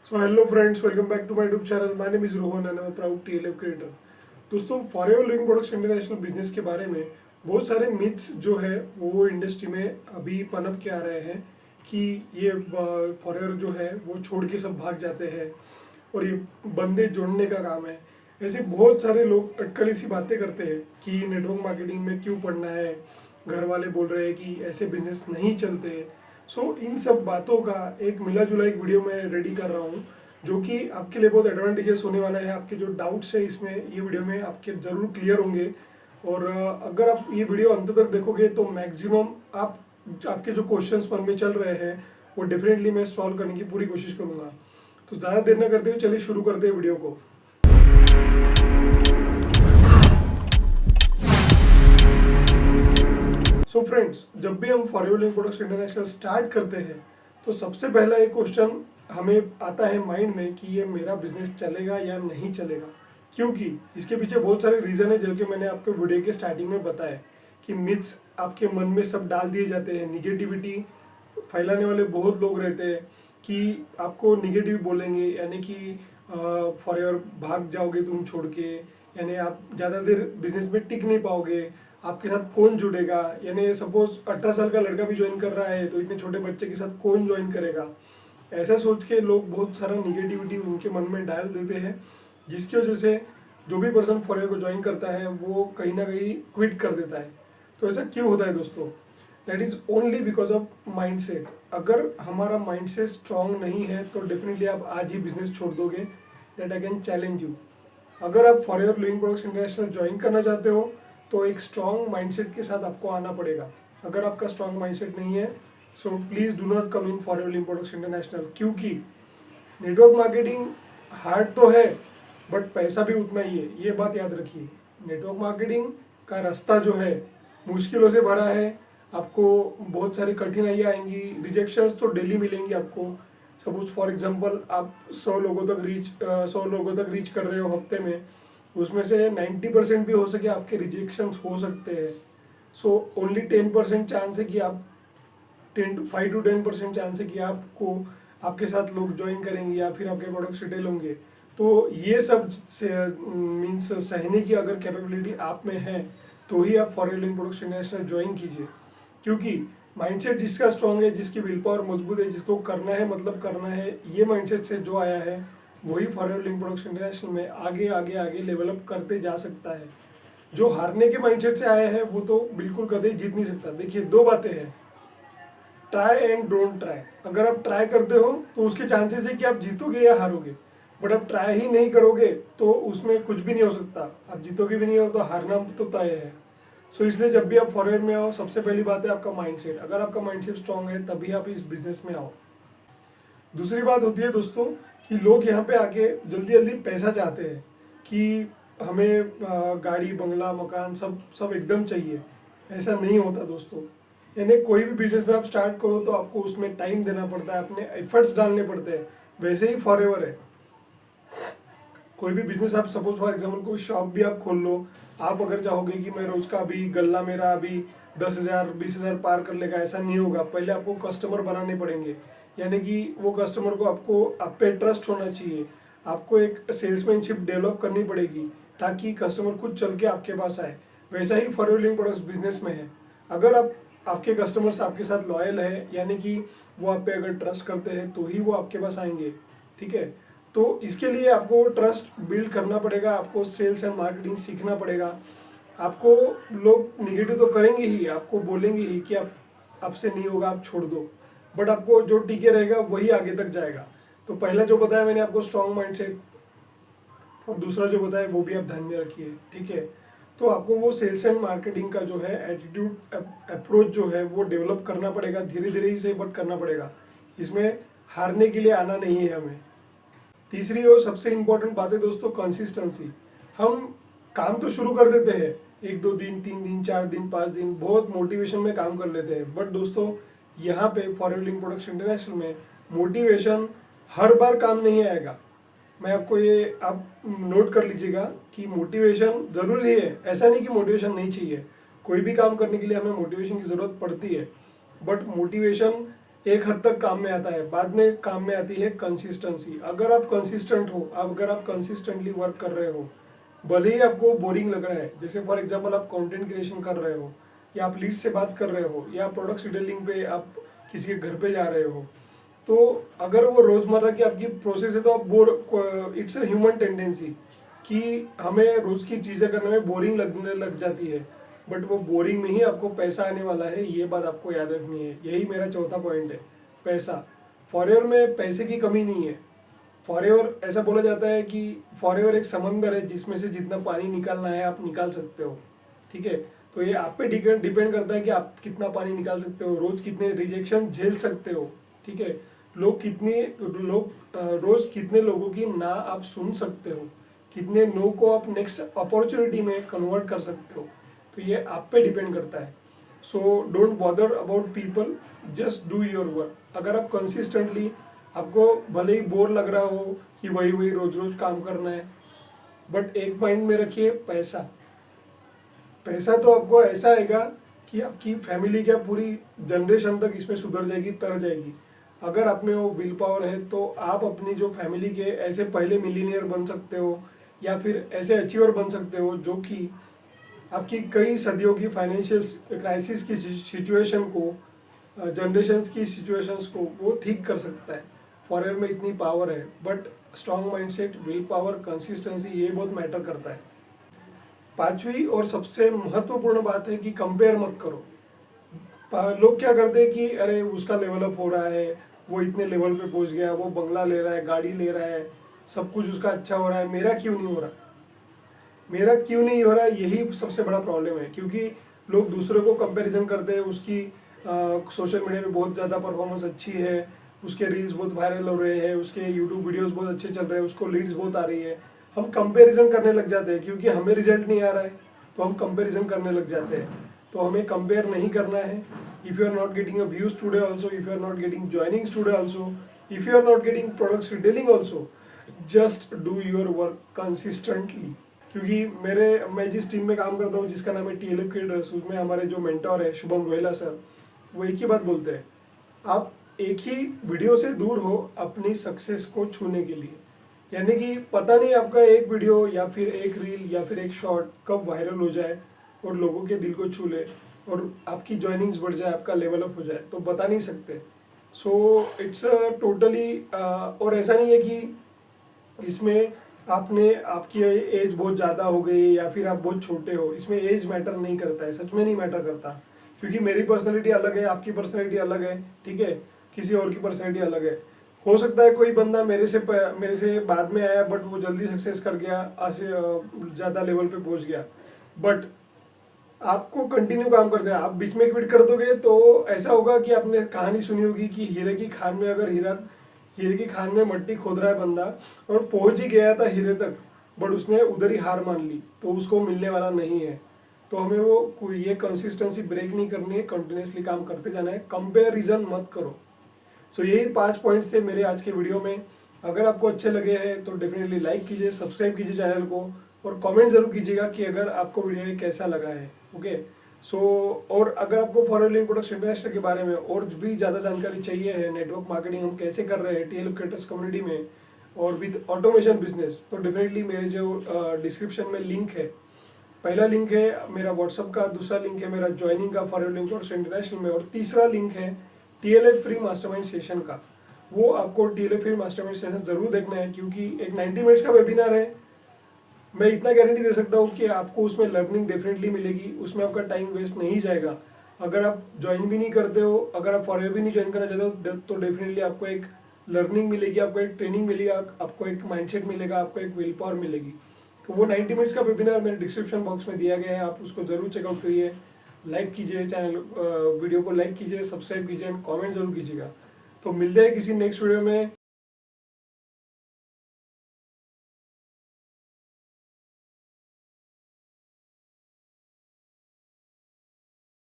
So hello friends, welcome back to my YouTube channel. My name is Rohan and I'm a proud TLF creator. दोस्तों forever living products international business के बारे में बहुत सारे myths जो है वो इंडस्ट्री में अभी पनप के आ रहे हैं कि ये फॉरएवर जो है वो छोड़ के सब भाग जाते हैं और ये बंदे जोड़ने का काम है। ऐसे बहुत सारे लोग अटकली सी बातें करते हैं कि नेटवर्क मार्केटिंग में क्यों पढ़ना है, घर वाले बोल रहे हैं कि ऐसे बिजनेस नहीं चलते। इन सब बातों का एक मिला जुला एक वीडियो मैं रेडी कर रहा हूँ जो कि आपके लिए बहुत एडवांटेजेस होने वाला है। आपके जो डाउट्स है इसमें ये वीडियो में आपके ज़रूर क्लियर होंगे और अगर आप ये वीडियो अंत तक देखोगे तो मैक्सिमम आपके जो क्वेश्चंस मन में चल रहे हैं वो डेफिनेटली मैं सॉल्व करने की पूरी कोशिश करूँगा। तो ज़्यादा देर ना करते हुए चलिए शुरू करते हैं वीडियो को। सो फ्रेंड्स, जब भी हम forever living products international start करते हैं तो सबसे पहला एक क्वेश्चन हमें आता है माइंड में कि ये मेरा बिजनेस चलेगा या नहीं चलेगा, क्योंकि इसके पीछे बहुत सारे रीज़न है जो कि मैंने आपको वीडियो के स्टार्टिंग में बताया कि मिथ्स आपके मन में सब डाल दिए जाते हैं। निगेटिविटी फैलाने वाले बहुत लोग रहते हैं कि आपको निगेटिव बोलेंगे, यानी कि फॉरएवर भाग जाओगे तुम छोड़ के, यानी आप ज़्यादा देर बिजनेस में टिक नहीं पाओगे, आपके साथ कौन जुड़ेगा, यानी सपोज 18 साल का लड़का भी ज्वाइन कर रहा है तो इतने छोटे बच्चे के साथ कौन ज्वाइन करेगा। ऐसा सोच के लोग बहुत सारा निगेटिविटी उनके मन में डाल देते हैं, जिसकी वजह से जो भी पर्सन फॉरएवर को ज्वाइन करता है वो कहीं ना कहीं क्विट कर देता है। तो ऐसा क्यों होता है दोस्तों? That is only because of mindset. अगर हमारा माइंडसेट स्ट्रांग नहीं है तो डेफिनेटली आप आज ही बिजनेस छोड़ दोगे। That I can challenge you. अगर आप forever living products international join करना चाहते हो तो एक स्ट्रॉन्ग माइंडसेट के साथ आपको आना पड़ेगा। अगर आपका स्ट्रॉन्ग माइंडसेट नहीं है so please do not come in forever living products international, क्योंकि नेटवर्क मार्केटिंग हार्ड तो है बट पैसा भी उतना ही है, ये बात याद रखिए। नेटवर्क मार्केटिंग का रास्ता जो है मुश्किलों से भरा है, आपको बहुत सारी कठिनाइयाँ आएंगी, रिजेक्शंस तो डेली मिलेंगी आपको। सपोज फॉर एग्जांपल आप 100 लोगों तक रीच कर रहे हो हफ्ते में, उसमें से 90% भी हो सके आपके रिजेक्शंस हो सकते हैं। सो ओनली 10% चांस है कि आप 5 to 10% चांस है कि आपको आपके साथ लोग ज्वाइन करेंगे या फिर आपके प्रोडक्ट रिटेल होंगे। तो ये सब से मीन्स सहने की अगर कैपेबिलिटी आप में है तो ही आप forever living products international join कीजिए, क्योंकि माइंडसेट जिसका स्ट्रांग है, जिसकी विल पावर मजबूत है, जिसको करना है मतलब करना है, ये माइंडसेट से जो आया है वही फॉरएवर लिविंग प्रोडक्ट्स इंटरनेशनल में आगे आगे आगे लेवलअप करते जा सकता है। जो हारने के माइंडसेट से आया है वो तो बिल्कुल कभी जीत नहीं सकता। देखिए, दो बातें हैं, ट्राई एंड डोंट ट्राई। अगर आप ट्राई करते हो तो उसके चांसेस है कि आप जीतोगे या हारोगे, बट आप ट्राई ही नहीं करोगे तो उसमें कुछ भी नहीं हो सकता। आप जीतोगे भी नहीं हो तो हारना तो तय है। इसलिए जब भी आप फॉरएवर में आओ सबसे पहली बात है आपका माइंडसेट। अगर आपका माइंडसेट स्ट्रांग है तभी आप इस बिजनेस में आओ। दूसरी बात होती है दोस्तों कि लोग यहाँ पे आके जल्दी जल्दी पैसा चाहते हैं कि हमें गाड़ी बंगला मकान सब सब एकदम चाहिए। ऐसा नहीं होता दोस्तों। यानी कोई भी बिजनेस में आप स्टार्ट करो तो आपको उसमें टाइम देना पड़ता है, अपने एफर्ट्स डालने पड़ते हैं। वैसे ही फॉरएवर है। कोई भी बिजनेस आप सपोज फॉर एग्जाम्पल कोई शॉप भी आप खोल लो, आप अगर चाहोगे कि मैं रोज का अभी गल्ला मेरा अभी 10,000 20,000 पार कर लेगा, ऐसा नहीं होगा। पहले आपको कस्टमर बनाने पड़ेंगे, यानी कि वो कस्टमर को आपको आप पे ट्रस्ट होना चाहिए। आपको एक सेल्समैनशिप डेवलप करनी पड़ेगी ताकि कस्टमर खुद चल के आपके पास आए। वैसा ही फॉरएवर लिविंग प्रोडक्ट्स बिजनेस में है। अगर आपके कस्टमर्स आपके साथ लॉयल है, यानी कि वो आप पे अगर ट्रस्ट करते हैं तो ही वो आपके पास आएंगे, ठीक है। तो इसके लिए आपको ट्रस्ट बिल्ड करना पड़ेगा, आपको सेल्स एंड मार्केटिंग सीखना पड़ेगा। आपको लोग निगेटिव तो करेंगे ही, आपको बोलेंगे ही कि आपसे नहीं होगा, आप छोड़ दो, बट आपको जो टिके रहेगा वही आगे तक जाएगा। तो पहला जो बताया मैंने आपको स्ट्रॉन्ग माइंडसेट, और दूसरा जो बताया वो भी आप ध्यान में रखिए, ठीक है। तो आपको वो सेल्स एंड मार्केटिंग का जो है एटीट्यूड अप्रोच जो है वो डेवलप करना पड़ेगा, धीरे धीरे ही से बट करना पड़ेगा। इसमें हारने के लिए आना नहीं है हमें। तीसरी और सबसे इम्पोर्टेंट बात है दोस्तों कंसिस्टेंसी। हम काम तो शुरू कर देते हैं 1 2 दिन 3 दिन 4 दिन 5 दिन, बहुत मोटिवेशन में काम कर लेते हैं, बट दोस्तों यहाँ पे फॉरएवर लिविंग प्रोडक्ट्स इंटरनेशनल में मोटिवेशन हर बार काम नहीं आएगा। मैं आपको ये आप नोट कर लीजिएगा कि मोटिवेशन ज़रूरी है। ऐसा नहीं कि मोटिवेशन नहीं चाहिए, कोई भी काम करने के लिए हमें मोटिवेशन की ज़रूरत पड़ती है, बट मोटिवेशन एक हद तक काम में आता है, बाद में काम में आती है कंसिस्टेंसी। अगर आप कंसिस्टेंट हो, अगर आप कंसिस्टेंटली वर्क कर रहे हो, भले ही आपको बोरिंग लग रहा है, जैसे फॉर एग्जांपल आप कंटेंट क्रिएशन कर रहे हो, या आप लीड से बात कर रहे हो, या प्रोडक्ट डिटेलिंग पे आप किसी के घर पे जा रहे हो, तो अगर वो रोजमर्रा की आपकी प्रोसेस है तो आप bore, it's a human tendency कि हमें रोज की चीजें करने में बोरिंग लगने लग जाती है, बट वो बोरिंग में ही आपको पैसा आने वाला है, ये बात आपको याद रखनी है। यही मेरा चौथा पॉइंट है, पैसा। फॉरएवर में पैसे की कमी नहीं है। फॉरएवर ऐसा बोला जाता है कि फॉरएवर एक समंदर है जिसमें से जितना पानी निकालना है आप निकाल सकते हो, ठीक है। तो ये आप पे डिपेंड करता है कि आप कितना पानी निकाल सकते हो, रोज कितने रिजेक्शन झेल सकते हो, ठीक है। रोज कितने लोगों की ना आप सुन सकते हो, कितने नो को आप नेक्स्ट अपॉर्चुनिटी में कन्वर्ट कर सकते हो, तो ये आप पे डिपेंड करता है। So don't bother about people, just do your work. अगर आप कंसिस्टेंटली, आपको भले ही बोर लग रहा हो कि वही वही रोज रोज काम करना है, बट एक पॉइंट में रखिए, पैसा। पैसा तो आपको ऐसा आएगा कि आपकी फैमिली क्या पूरी जनरेशन तक इसमें सुधर जाएगी, तर जाएगी। अगर आप में वो विल पावर है तो आप अपनी जो फैमिली के ऐसे पहले मिलीनियर बन सकते हो, या फिर ऐसे अचीवर बन सकते हो जो कि आपकी कई सदियों की फाइनेंशियल क्राइसिस की सिचुएशन को, जनरेशन्स की सिचुएशंस को वो ठीक कर सकता है। फॉरएवर में इतनी पावर है, but strong mindset, will power, consistency, ये बहुत मैटर करता है। पांचवी और सबसे महत्वपूर्ण बात है कि कंपेयर मत करो। लोग क्या करते हैं कि अरे उसका लेवल अप हो रहा है, वो इतने लेवल पे पहुंच गया, वो बंगला ले रहा है, गाड़ी ले रहा है, सब कुछ उसका अच्छा हो रहा है, मेरा क्यों नहीं हो रहा, मेरा क्यों नहीं हो रहा है, यही सबसे बड़ा प्रॉब्लम है। क्योंकि लोग दूसरे को कंपैरिजन करते हैं, उसकी सोशल मीडिया में बहुत ज़्यादा परफॉर्मेंस अच्छी है, उसके रील्स बहुत वायरल हो रहे हैं, उसके यूट्यूब वीडियोस बहुत अच्छे चल रहे हैं, उसको लीड्स बहुत आ रही है, हम कंपैरिजन करने लग जाते हैं। क्योंकि हमें रिजल्ट नहीं आ रहा है तो हम कंपैरिजन करने लग जाते हैं। तो हमें कंपेयर नहीं करना है। If you are not getting a views today also, if you are not getting joinings today also, if you are not getting products retailing also, just do your work consistently. क्योंकि मैं जिस team में काम करता हूँ, जिसका नाम है TLF क्रिएटर्स, उसमें हमारे जो मेंटोर है शुभम रोहिला सर, वो एक ही बात बोलते हैं, आप एक ही वीडियो से दूर हो अपनी सक्सेस को छूने के लिए। यानी कि पता नहीं आपका एक वीडियो या फिर एक रील या फिर एक शॉर्ट कब वायरल हो जाए और लोगों के दिल को छू ले और आपकी ज्वाइनिंग्स बढ़ जाए, आपका लेवल अप हो जाए, तो बता नहीं सकते। सो इट्स टोटली, और ऐसा नहीं है कि इसमें आपकी एज बहुत ज़्यादा हो गई या फिर आप बहुत छोटे हो, इसमें एज मैटर नहीं करता है, सच में नहीं मैटर करता। क्योंकि मेरी पर्सनैलिटी अलग है, आपकी पर्सनैलिटी अलग है, ठीक है, किसी और की पर्सनैलिटी अलग है। हो सकता है कोई बंदा मेरे से बाद में आया, बट वो जल्दी सक्सेस कर गया, ज़्यादा लेवल पे पहुंच गया, बट आपको कंटिन्यू काम करते हैं। आप बीच में क्विट कर दोगे तो ऐसा होगा कि आपने कहानी सुनी होगी कि हीरे की खान में, अगर हीरे की खान में मट्टी खोद रहा है बंदा और पहुंच ही गया था हीरे तक, बट उसने उधर ही हार मान ली, तो उसको मिलने वाला नहीं है। तो हमें ये कंसिस्टेंसी ब्रेक नहीं करनी है, कंटिन्यूसली काम करते जाना है, कंपेरिजन मत करो। सो यही 5 पॉइंट्स थे मेरे आज के वीडियो में। अगर आपको अच्छे लगे हैं तो डेफिनेटली लाइक कीजिए, सब्सक्राइब कीजिए चैनल को, और कमेंट जरूर कीजिएगा कि अगर आपको वीडियो ये कैसा लगा है। ओके, सो और अगर आपको फॉरएवर प्रोडक्ट्स इंटरनेशनल के बारे में और भी ज़्यादा जानकारी चाहिए है, नेटवर्क मार्केटिंग हम कैसे कर रहे हैं TLF क्रिएटर्स कम्युनिटी में और विद ऑटोमेशन बिजनेस, तो डेफिनेटली मेरे जो डिस्क्रिप्शन में लिंक है, पहला लिंक है मेरा व्हाट्सअप का, दूसरा लिंक है मेरा ज्वाइनिंग का फॉरएवर प्रोडक्ट्स इंटरनेशनल में, और तीसरा लिंक है TLF फ्री मास्टरमाइंड सेशन का। वो आपको TLF फ्री मास्टरमाइंड सेशन जरूर देखना है, क्योंकि एक 90 मिनट्स का वेबिनार है। मैं इतना गारंटी दे सकता हूँ कि आपको उसमें लर्निंग डेफिनेटली मिलेगी, उसमें आपका टाइम वेस्ट नहीं जाएगा। अगर आप ज्वाइन भी नहीं करते हो, अगर आप फॉरएवर भी नहीं ज्वाइन करना चाहते हो, तो डेफिनेटली आपको एक लर्निंग मिलेगी, आपको एक ट्रेनिंग मिलेगी, आपको एक माइंडसेट मिलेगा, आपको एक विल पावर मिलेगी। तो वो 90 मिनट्स का वेबिनार मेरे डिस्क्रिप्शन बॉक्स में दिया गया है, आप उसको जरूर चेकआउट करिए। लाइक कीजिए चैनल, वीडियो को लाइक कीजिए, सब्सक्राइब कीजिए एंड कॉमेंट जरूर कीजिएगा। तो मिलते हैं किसी नेक्स्ट वीडियो में।